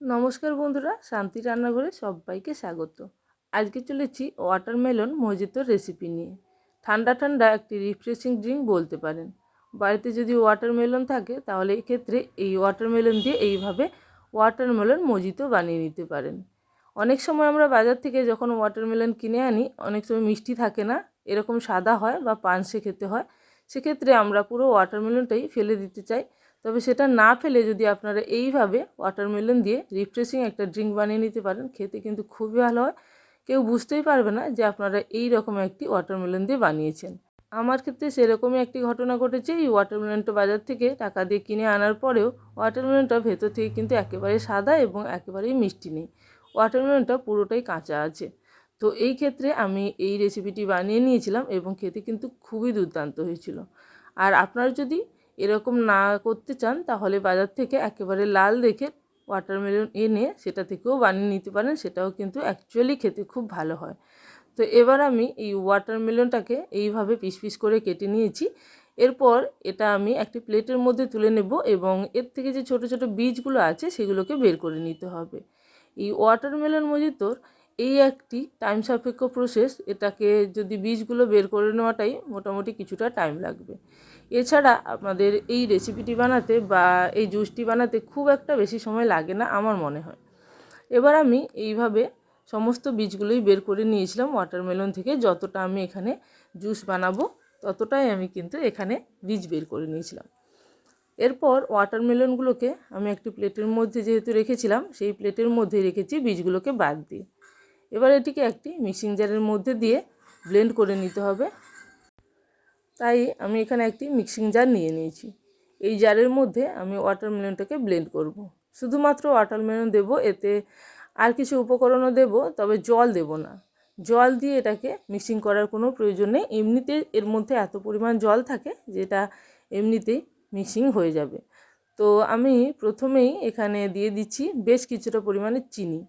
নমস্কার বন্ধুরা, শান্তি রান্নাঘরে সবাইকে স্বাগত। আজকে চলেছি ওয়াটারমেলন মজিতোর রেসিপি নিয়ে। ঠান্ডা ঠান্ডা একটি রিফ্রেশিং ড্রিঙ্ক বলতে পারেন। বাড়িতে যদি ওয়াটারমেলন থাকে তাহলে এক্ষেত্রে এই ওয়াটারমেলন দিয়ে এইভাবে ওয়াটারমেলন মজিতো বানিয়ে নিতে পারেন। অনেক সময় আমরা বাজার থেকে যখন ওয়াটারমেলন কিনে আনি, অনেক সময় মিষ্টি থাকে না, এরকম সাদা হয় বা পানসে খেতে হয়। সেক্ষেত্রে আমরা পুরো ওয়াটারমেলনটাই ফেলে দিতে চাই। তবে সেটা না ফেলে যদি আপনারা এইভাবে ওয়াটারমেলন দিয়ে রিফ্রেশিং একটা ড্রিঙ্ক বানিয়ে নিতে পারেন, খেতে কিন্তু খুবই ভালো হয়। কেউ বুঝতেই পারবে না যে আপনারা এই রকম একটি ওয়াটারমেলন দিয়ে বানিয়েছেন। আমার ক্ষেত্রে সেরকমই একটি ঘটনা ঘটেছে। এই ওয়াটারমেলনটা বাজার থেকে টাকা দিয়ে কিনে আনার পরেও ওয়াটারমেলনটা ভেতর থেকে কিন্তু একেবারে সাদা এবং একেবারেই মিষ্টি নেই। ওয়াটারমেলনটা পুরোটাই কাঁচা আছে। তো এই ক্ষেত্রে আমি এই রেসিপিটি বানিয়ে নিয়েছিলাম এবং খেতে কিন্তু খুবই দুর্দান্ত হয়েছিল। আর আপনারা যদি এরকম না করতে চান তাহলে বাজার থেকে একেবারে লাল দেখে ওয়াটারমেলন এনে সেটা থেকেও বানিয়ে নিতে পারেন, সেটাও কিন্তু অ্যাকচুয়ালি খেতে খুব ভালো হয়। তো এবার আমি এই ওয়াটারমেলনটাকে এইভাবে পিস পিস করে কেটে নিয়েছি। এরপর এটা আমি একটি প্লেটের মধ্যে তুলে নেব এবং এর থেকে যে ছোট ছোট বীজগুলো আছে সেগুলোকে বের করে নিতে হবে। এই ওয়াটারমেলন মজিতোর এই একটি টাইম সাপেক্ষ প্রসেস। এটাকে যদি বীজগুলো বের করে নেওয়াটাই মোটামুটি কিছুটা টাইম লাগবে। এছাড়া আপনাদের এই রেসিপিটি বানাতে বা এই জুসটি বানাতে খুব একটা বেশি সময় লাগে না আমার মনে হয়। এবার আমি এইভাবে সমস্ত বীজগুলোই বের করে নিয়েছিলাম ওয়াটারমেলন থেকে। যতটা আমি এখানে জুস বানাবো ততটাই আমি কিন্তু এখানে বীজ বের করে নিয়েছিলাম। এরপর ওয়াটারমেলনগুলোকে আমি একটি প্লেটের মধ্যে যেহেতু রেখেছিলাম, সেই প্লেটের মধ্যে রেখেছি বীজগুলোকে বাদ দিয়ে। এবার এটিকে একটি মিক্সিং জারের মধ্যে দিয়ে ব্লেন্ড করে নিতে হবে। তাই আমি এখানে একটি মিক্সিং জার নিয়ে নিয়েছি। এই জারের মধ্যে আমি ওয়াটারমেলনটাকে ব্লেন্ড করব। শুধুমাত্র ওয়াটারমেলন দেব, এতে আর কিছু উপকরণও দেব, তবে জল দেব না। জল দিয়ে এটাকে মিক্সিং করার কোনো প্রয়োজন নেই। এমনিতে এর মধ্যে এত পরিমাণ জল থাকে যেটা এমনিতেই মিক্সিং হয়ে যাবে। তো আমি প্রথমেই এখানে দিয়ে দিচ্ছি বেশ কিছুটা পরিমাণে চিনি।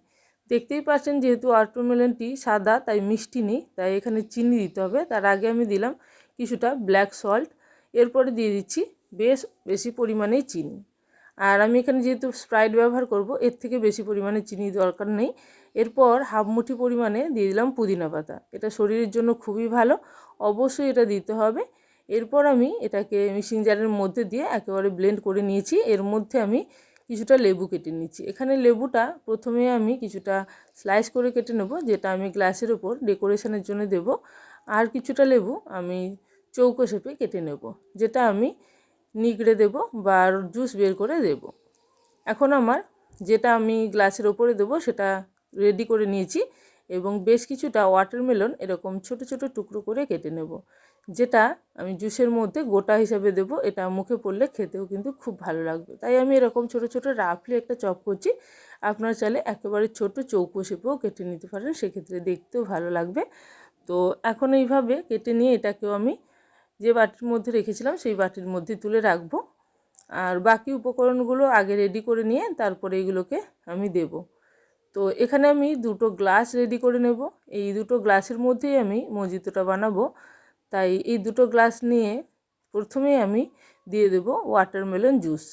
দেখতেই পাচ্ছেন যেহেতু ওয়াটারমেলনটি সাদা তাই মিষ্টি নেই, তাই এখানে চিনি দিতে হবে। তার আগে আমি দিলাম কিছুটা ব্ল্যাক সল্ট, এরপরে দিয়ে দিচ্ছি বেশি পরিমাণেই চিনি। আর আমি এখানে যেহেতু স্প্রাইট ব্যবহার করব, এর থেকে বেশি পরিমাণে চিনি দরকার নেই। এরপর হাফ মুঠি পরিমাণে দিয়ে দিলাম পুদিনা পাতা। এটা শরীরের জন্য খুবই ভালো, অবশ্যই এটা দিতে হবে। এরপর আমি এটাকে মিক্সিং জারের মধ্যে দিয়ে একেবারে ব্লেন্ড করে নিয়েছি। এর মধ্যে আমি কিছুটা লেবু কেটে নিচ্ছি। এখানে লেবুটা প্রথমে আমি কিছুটা স্লাইস করে কেটে নেব, যেটা আমি গ্লাসের ওপর ডেকোরেশনের জন্য দেব। আর কিছুটা লেবু আমি চৌকো শেপে কেটে নেব, যেটা আমি নিগড়ে দেব বা জুস বের করে দেব। এখন আমার যেটা আমি গ্লাসের ওপরে দেব সেটা রেডি করে নিয়েছি এবং বেশ কিছুটা ওয়াটারমেলন এরকম ছোট ছোট টুকরো করে কেটে নেব, যেটা আমি জুসের মধ্যে গোটা হিসাবে দেব। এটা মুখে পড়লে খেতেও কিন্তু খুব ভালো লাগবে, তাই আমি এরকম ছোট ছোট রাফলি একটা চপ করছি। আপনারা চাইলে একেবারে ছোট চৌকো শেপেও কেটে নিতে পারেন, সেক্ষেত্রে দেখতেও ভালো লাগবে। তো এখন এইভাবে কেটে নিয়ে এটাকেও আমি যে বাটির মধ্যে রেখেছিলাম সেই বাটির মধ্যে তুলে রাখবো। আর বাকি উপকরণগুলো আগে রেডি করে নিয়ে তারপরে এগুলোকে আমি দেব। তো এখানে আমি দুটো গ্লাস রেডি করে নেব। এই দুটো গ্লাসের মধ্যেই আমি মজিতোটা বানাবো, তাই এই দুটো গ্লাস নিয়ে প্রথমেই আমি দিয়ে দেব ওয়াটারমেলন জুস।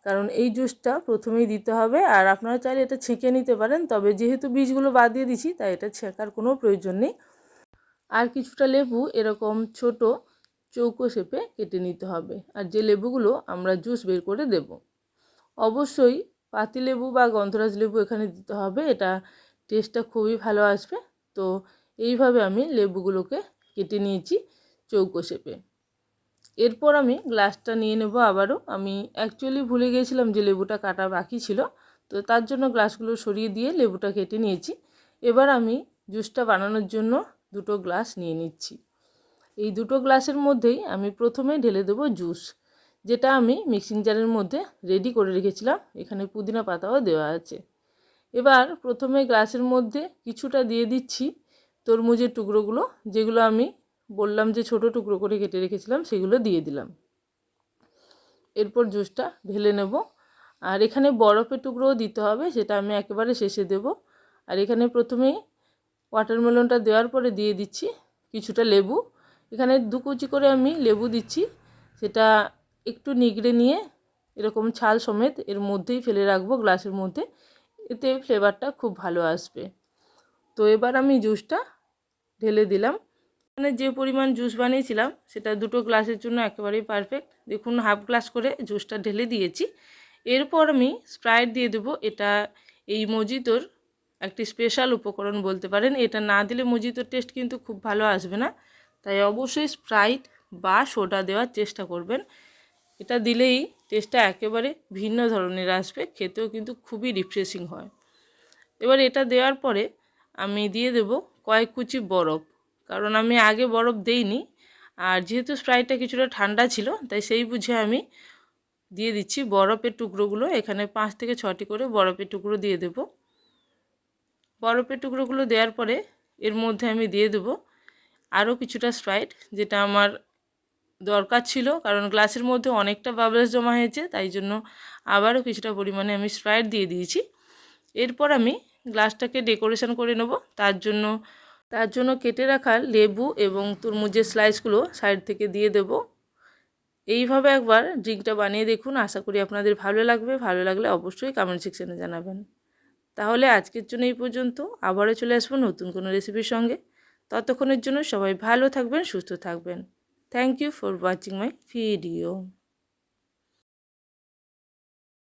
কারণ এই জুসটা প্রথমেই দিতে হবে। আর আপনারা চাইলে এটা ছেঁকে নিতে পারেন, তবে যেহেতু বীজগুলো বাদ দিয়ে দিচ্ছি তাই এটা ছেঁকার কোনো প্রয়োজন নেই। আর কিছুটা লেবু এরকম ছোট চৌকো শেপে কেটে নিতে হবে। আর যে লেবুগুলো আমরা জুস বের করে দেব, অবশ্যই পাতিলেবু বা গন্ধরাজ লেবু এখানে দিতে হবে, এটা টেস্টটা খুবই ভালো আসবে। তো এইভাবে আমি লেবুগুলোকে কেটে নিয়েছি চৌকো শেপে। এরপর আমি গ্লাসটা নিয়ে নেব আবারও। আমি অ্যাকচুয়ালি ভুলে গিয়েছিলাম যে লেবুটা কাটা বাকি ছিল, তো তার জন্য গ্লাসগুলো সরিয়ে দিয়ে লেবুটা কেটে নিয়েছি। এবার আমি জুসটা বানানোর জন্য দুটো গ্লাস নিয়ে নিচ্ছি। এই দুটো গ্লাসের মধ্যেই আমি প্রথমে ঢেলে দেবো জুস, যেটা আমি মিক্সিং জারের মধ্যে রেডি করে রেখেছিলাম। এখানে পুদিনা পাতাও দেওয়া আছে। এবার প্রথমে গ্লাসের মধ্যে কিছুটা দিয়ে দিচ্ছি তরমুজের টুকরোগুলো, যেগুলো আমি বললাম যে ছোট টুকরো করে কেটে রেখেছিলাম, সেগুলো দিয়ে দিলাম। এরপর জুসটা ঢেলে নেব। আর এখানে বরফের টুকরোও দিতে হবে, সেটা আমি একেবারে শেষে দেব। আর এখানে প্রথমেই ওয়াটারমেলনটা দেওয়ার পরে দিয়ে দিচ্ছি কিছুটা লেবু। এখানে 2 কুচি করে আমি লেবু দিচ্ছি, সেটা একটু নিগড়ে নিয়ে এরকম ছাল সমেত এর মধ্যেই ফেলে রাখবো গ্লাসের মধ্যে। এতে ফ্লেভারটা খুব ভালো আসবে। তো এবার আমি জুসটা ঢেলে দিলাম। মানে যে পরিমাণ জুস বানিয়েছিলাম সেটা 2 গ্লাসের জন্য একেবারেই পারফেক্ট। দেখুন হাফ গ্লাস করে জুসটা ঢেলে দিয়েছি। এরপর আমি স্প্রাইট দিয়ে দেবো। এটা এই মজিতোর একটি স্পেশাল উপকরণ বলতে পারেন। এটা না দিলে মজিতোর টেস্ট কিন্তু খুব ভালো আসবে না, তাই অবশ্যই স্প্রাইট বা সোডা দেওয়ার চেষ্টা করবেন। এটা দিলেই টেস্টটা একেবারে ভিন্ন ধরনের আসবে, খেতেও কিন্তু খুবই রিফ্রেশিং হয়। এবার এটা দেওয়ার পরে আমি দিয়ে দেব কয়েক কুচি বরফ, কারণ আমি আগে বরফ দেইনি, আর যেহেতু স্প্রাইটটা কিছুটা ঠান্ডা ছিল তাই সেই বুঝে আমি দিয়ে দিচ্ছি বরফের টুকরোগুলো। এখানে 5 থেকে 6টি করে বরফের টুকরো দিয়ে দেব। বরফের টুকরোগুলো দেওয়ার পরে এর মধ্যে আমি দিয়ে দেব আরও কিছুটা স্প্রাইট, যেটা আমার দরকার ছিল, কারণ গ্লাসের মধ্যে অনেকটা বাবলস জমা হয়েছে, তাই জন্য আবারও কিছুটা পরিমাণে আমি স্প্রাইট দিয়ে দিয়েছি। এরপর আমি গ্লাসটাকে ডেকোরেশন করে নেব। তার জন্য কেটে রাখা লেবু এবং তরমুজের স্লাইসগুলো সাইড থেকে দিয়ে দেব। এইভাবে একবার ড্রিঙ্কটা বানিয়ে দেখুন, আশা করি আপনাদের ভালো লাগবে। ভালো লাগলে অবশ্যই কমেন্ট সেকশনে জানাবেন। তাহলে আজকের জন্য এই পর্যন্ত, আবারও চলে আসবো নতুন কোনো রেসিপির সঙ্গে। ততক্ষণের জন্য সবাই ভালো থাকবেন, সুস্থ থাকবেন। Thank you for watching my video.